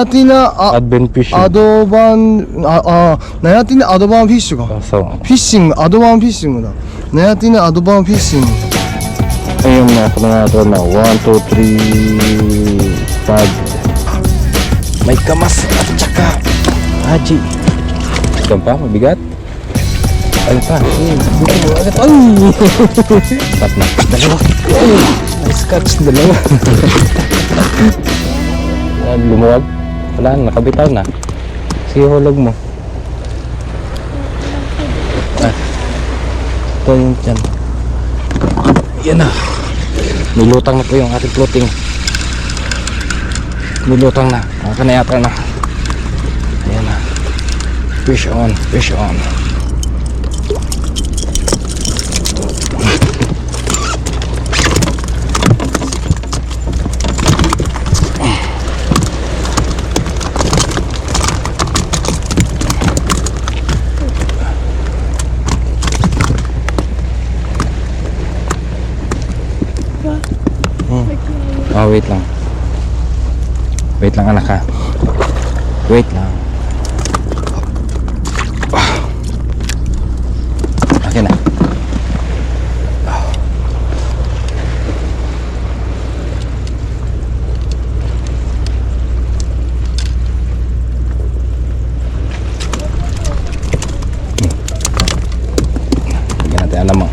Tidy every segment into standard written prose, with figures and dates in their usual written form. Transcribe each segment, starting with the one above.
ティナアドベンフィッシング。アドバンナヤティナアドバンフィッシュか。そう。フィッシング、アドバンフィッシングだ。ナヤティナアドバンフィッシング。Ayun na, ako na ito na 1, 2, 3 tag. May kamas at saka haji. Ito pa, mabigat. Ano pa? Buto mo agad. Ay! Stop na. Dalawa. Nice catch, dalawa. Lumuwag. Wala na, nakabitaw na. Sige, hulog mo. Ito yung dyan. Yan na. Nilutang na po yung ating floating. Nilutang na. Nakakanayatra na. Yan na. Fish on, fish on. Oh, wait lang. Wait lang anak ha. Wait lang. Okay na. Hindi natin alam mo.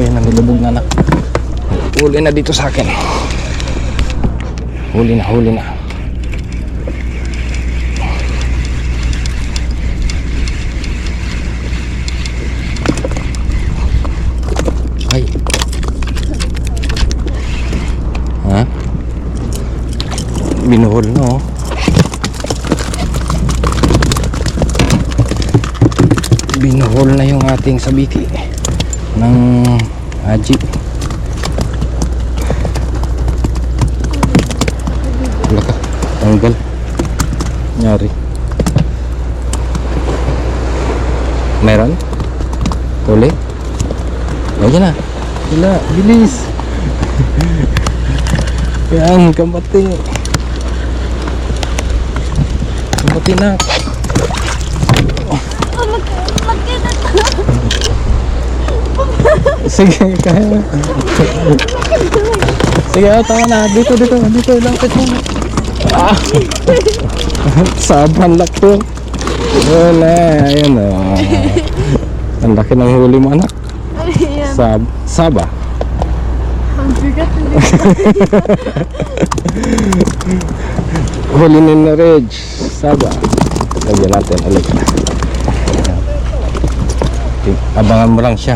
Ayan na, nilubog na anak. Huli na dito sa akin. Huli na, huli na. Ay. Ha? Binuhol na oh. Binuhol na yung ating sabiki ng haji. Wala ka, tanggal. Nyari. Meron? Huli? Ayan na. Wala, bilis. Yan, kambati. Kambati na. Sige, kaya. Sige, tama na. Dito lang ito. Ah. Saban lak to. Wala, ayan o. Ang laki ng huli mo anak. Saba. Ang bigat. Huli na Reg. Saba. Lagyan natin ulit. Abangan mo lang siya.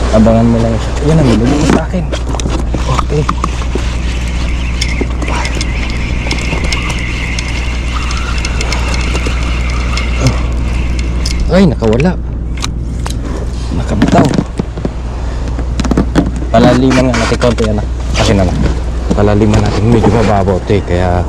Abangan mo lang siya. Yan ang nilulungan sa akin. Okay. Ay, nakawala. Nakabitaw. Palaliman nga natin konti anak. Kasi na lang. Palaliman natin. Medyo mababaw ito eh. Kaya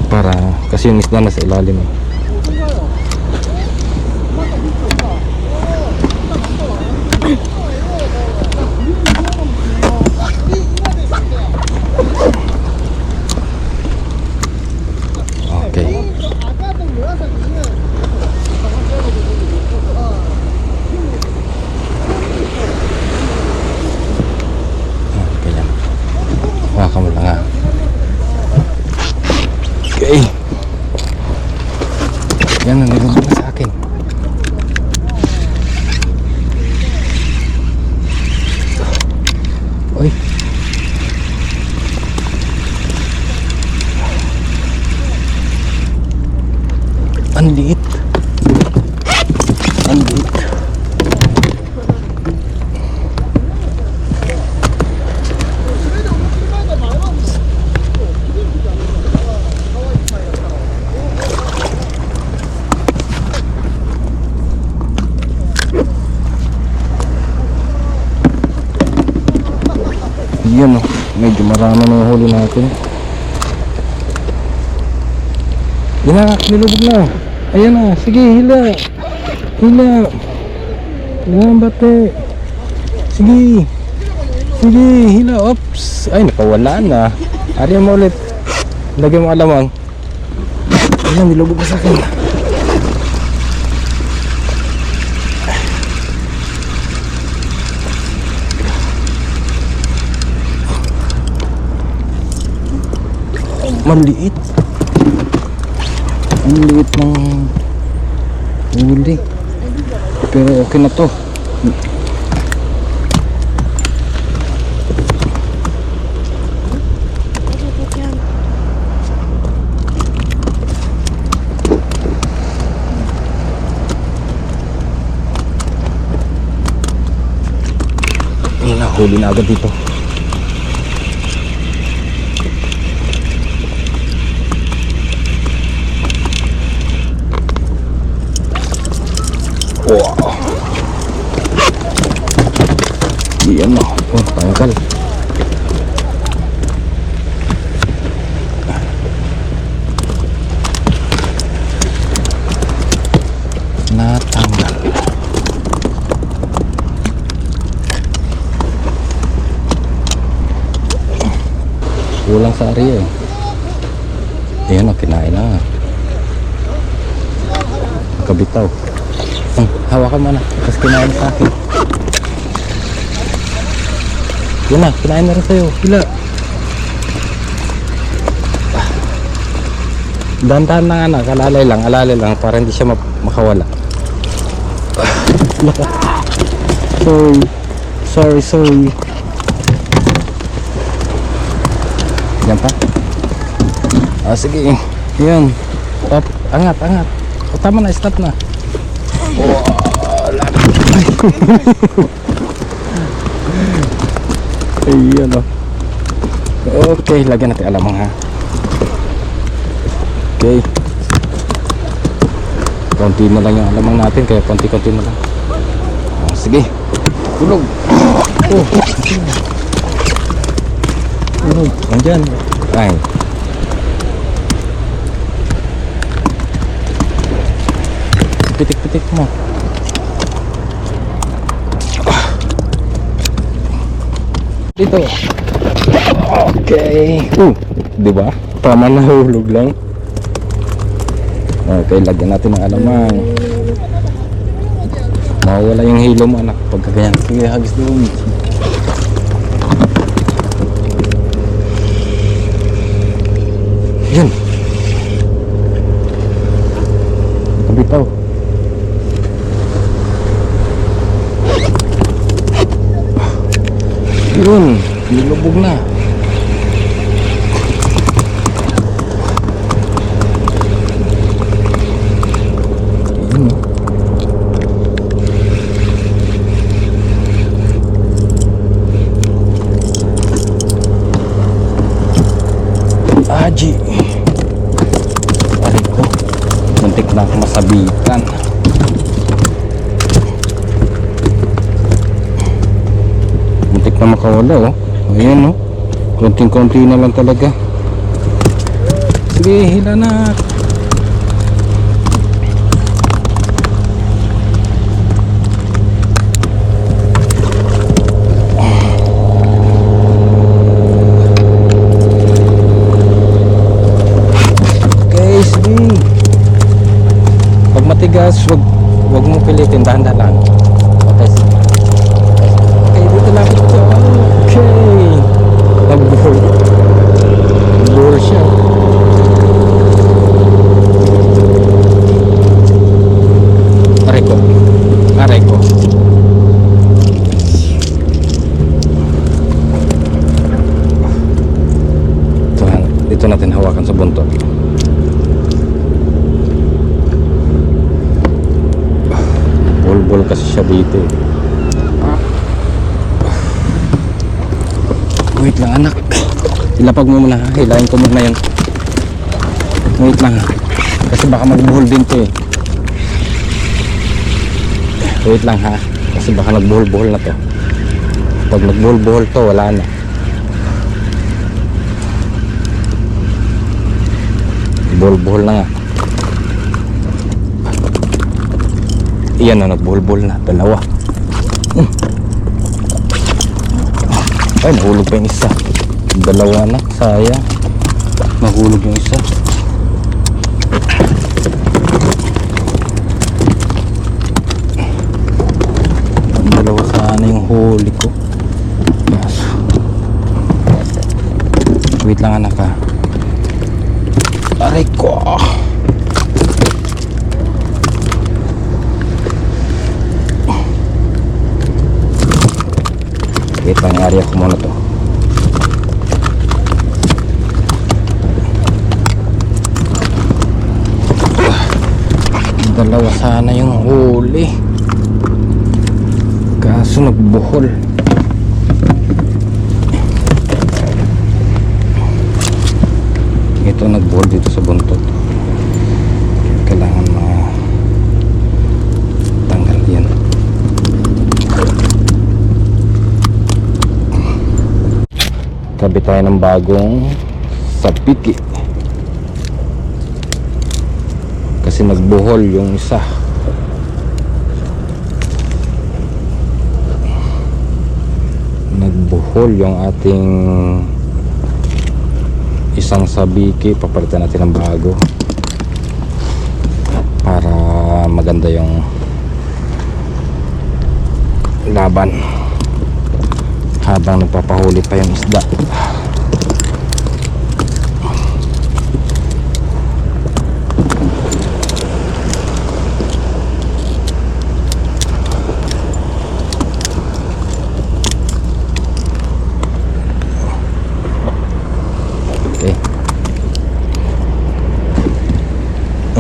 para kasi yung isda na sa ilalim eh. Okay. Okay lang. Hawakan mo lang ha. Okay. Yan o, medyo marami na yung huli natin. Yan na, nilubog na. Ayan na, sige, hila. Hila. Yan, bate. Sige. Sige, hila. Oops. Ay, nakawala na. Ariyan mo ulit. Lagyan mo alamang. Ayan, nilubog na sa akin. Maliit. Ang liit ng huli. Pero okay na to. Ay, nahuli na agad dito. Wow. Iyan o. Oh, tanggal. Natanggal. Kulang sa area eh. Ayan o, kinain na. Kabitaw. Hawakan mo na, tapos kinain sa akin. Yun na, kinain na rin sa'yo. Hila. Dahan-dahan na anak, alalay lang para hindi siya makawala. Sorry. Yan pa. Sige. Yan. Top. Angat. O, tama na, stop na. Ayan o. Okay, lagyan natin alamang ha. Okay. Konti na lang yung alamang natin, kaya konti-konti na lang. Sige. Tulog. Tulog. Andyan. Ay. Pitik-pitik mo. Dito. Okay. Di ba? Tama na, hulog lang. Okay, lagyan natin ng alamang. Mawala yung hilo mo anak pagka ganyan. Sige, hagis doon. Yan. Kabitaw. Yun, nilubog na. Yun. Aji. Aray ko. Muntik na ako masabitan. Na makawala oh. Ayan oh. Konting-konti na lang talaga. Sige, hila na. Okay, sige. Pag matigas, wag mo pilitin, dahan-dahan lang. Okay, sige. Okay, dito lang ito. Okay. Nag-bull siya. Aray ko. Dito natin hawakan sa buntot. Bol kasi siya dito eh. Wait lang anak, ilapag mo muna, hilahin ko muna yan. Wait lang kasi baka magbuhol din to eh. Wait lang ha, kasi baka nagbuhol-buhol na to. Pag nagbuhol-buhol to, wala na. Buhol-buhol na nga. Iyan na, nagbuhol-buhol na. Dalawa. Ay, nahulog pa yung isa. Dalawa na, sayang. Nahulog yung isa. Dalawa sana yung huli ko. Kaso wait lang anak ha. Aray ko. Wait lang, area ko muna to. Dalawa sana yung huli. Kaso nagbuhol. Ito nagbuhol dito sa buntot. Kailangan matanggal yan. Tabi tayo ng bagong sapiki. Kasi nagbuhol yung isa. Nagbuhol yung ating isang sabiki. Papalitan natin ng bago para maganda yung laban habang nagpapahuli pa yung isda.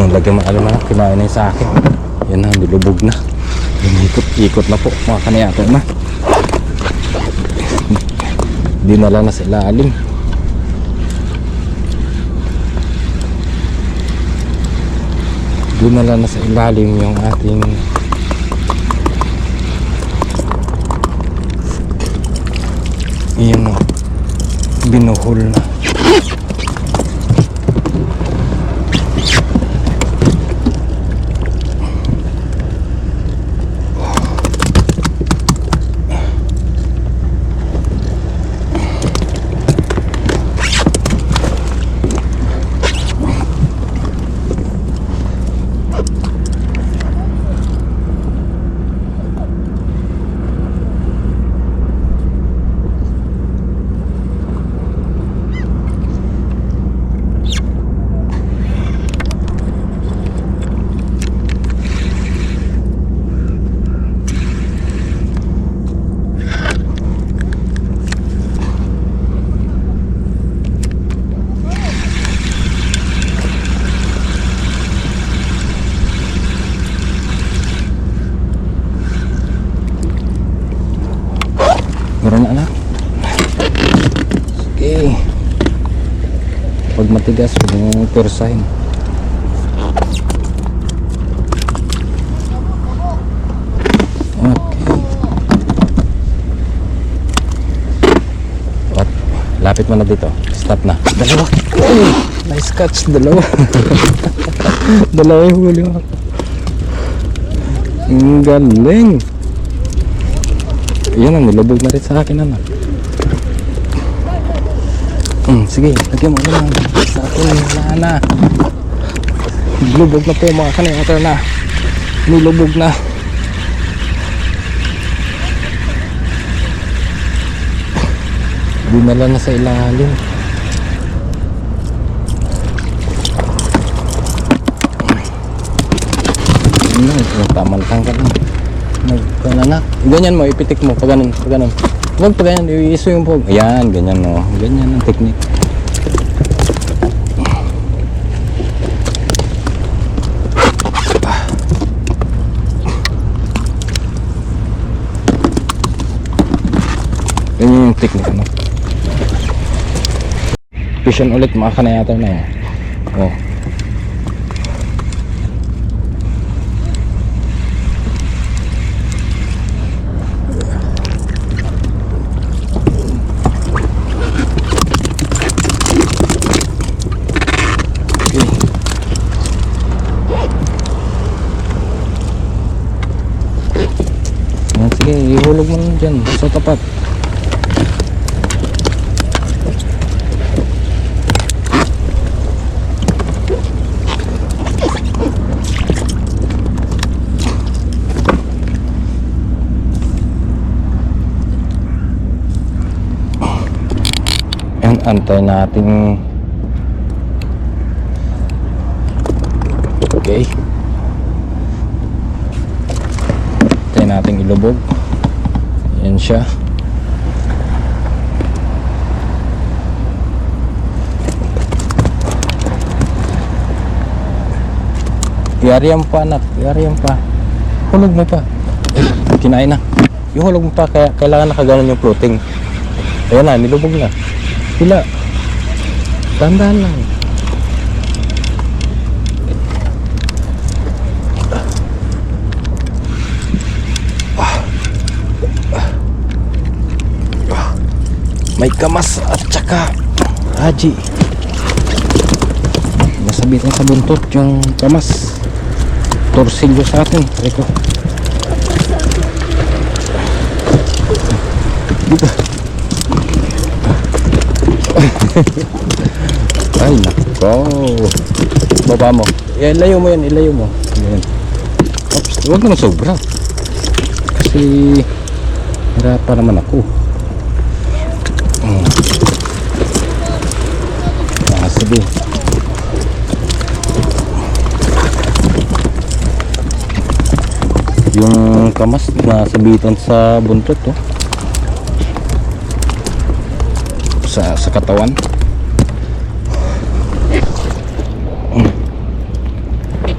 Lagyan mo alam na, kinain na yun sa akin. Yan na, nilubog na. Ikot na po, mga kanayato na. Dinala na sa ilalim. Dinala na sa ilalim yung ating yun o, binuhol na. Meron na anak. Sige. Pag matigas, huwag mong persahin. Okay. What? Lapit mo na dito. Stop na. Dalawa. Nice catch. Dalawa. Dalawa yung huli mo. Ang galing. Yan ang nilubog na rin sa akin anak. Sige, lagyan mo naman sa akin. Wala na. Nilubog na po mga kanayato na. Nilubog na. Dinala na sa ilalim. Tamang tangkat na. Nagkananak. Ganyan mo, ipitik mo. Pag ganun, pag ganun. Huwag pa ganyan, iiso yung pog. Ayan, ganyan no. Ganyan ang technique. Ganyan yung technique no. Fission ulit mga kanayata na yun. Oh. Okay. Sige, ihulog mo na dyan sa tapat. Yan, antay natin. Okay. Antay natin ilubog. Yan siya. Yariyan pa anak, yariyan pa. Hulog mo pa. Kinain na. Yung hulog mo pa, kaya kailangan nakaganon yung floating. Ayan na, nilubog na. Sila. Tandaan lang. May kamas at saka haji. Nasabitan sa buntot yung kamas. Torsilyo sa atin. Reko. Dito. Ay nako. Baba mo. Ilayo mo yan, ilayo mo. Yan. Oops, huwag naman sobra. Kasi hirapan naman ako. Sige. Yung kamas na sabitan sa buntot oh. Sa katawan.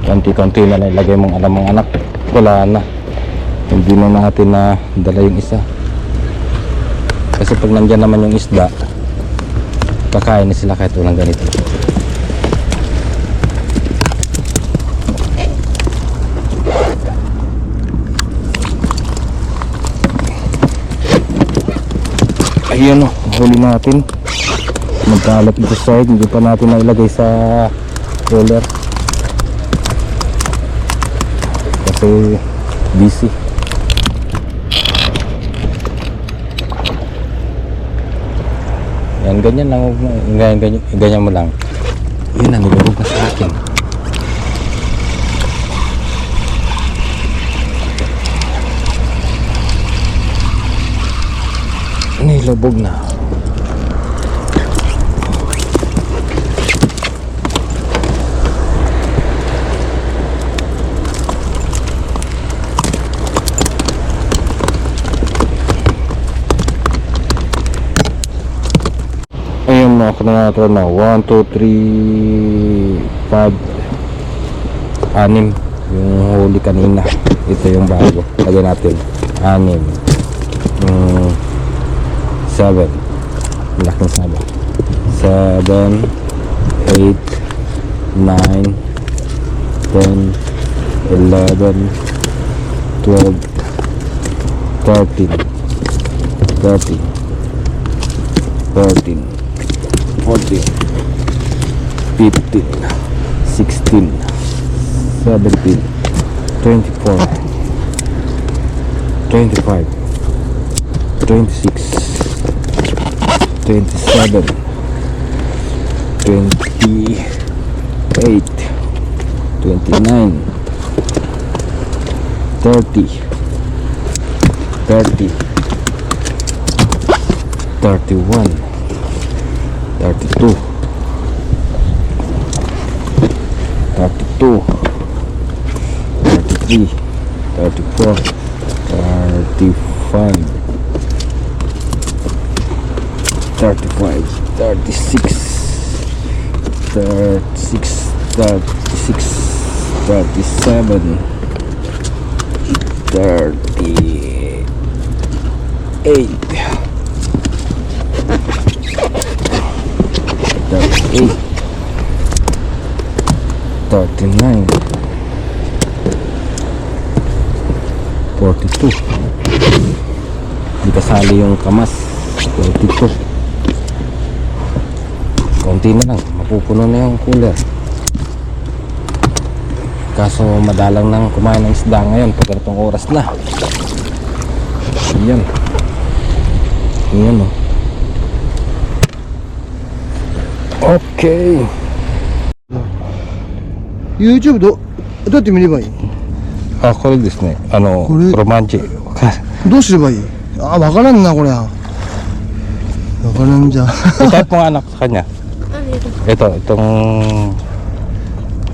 Konti-konti na lang ilagay mong alam mong anak. Wala na. Hindi na natin na dala yung isa. Kasi pag nandyan naman yung isda, kakain na sila kahit walang ganito. Ayun o, huli natin. Magkalap dito sa side, hindi pa natin nailagay sa roller kasi busy. Yan, ganyan lang, ganyan mo lang. Yun ang nilubog na sa akin. Nilubog na. Ayun mga kananato na 1, 2, 3, 5 6 yung huli kanina. Ito yung bago. Lagyan natin 6 7 laking 7 7 8 9 10 11 12 13 14 14 15 16 17 24 25 26 27 28 29 30 30 31 32 32 33 34 35 35 36 36 36 37 38 38 39 42 hindi kasali yung kamas 42 konti na lang mapupuno na yung cooler kaso madalang nang kumain ng isda ngayon pag ganitong oras na Ayan. Ayan o. Okay. YouTube どうやって見ればいい？あ、これですね。これロマンチ。どうすればいい？あ、わからんなこれは。わからんじゃ。 I-type mo nga anak sa kanya. Ano ito? Itong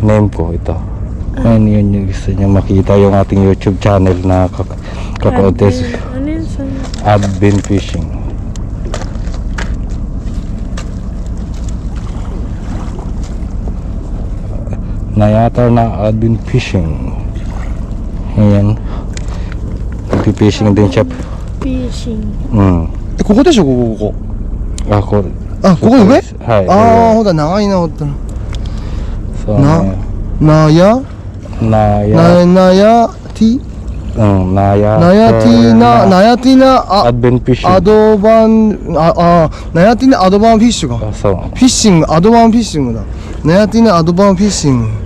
name ko, ito. Ano yun yung gusto niya makita yung ating YouTube channel na kakauntes. Ano yun sa... Advin Fishing. Nayatar na Advin Fishing. Ayan. Pag-fishing din siya. Fishing. え、ここでしょここ。あ、これ。あ、ここ上？はい。ああ、ほら長いなほったら。そうなね。なやなや。なやティなや。なやティななやティなあAdvin Fishing. アドバンなやティなアドバンフィッシュか。あ、そう。フィッシングアドバンフィッシングだ。なやティなアドバンフィッシング。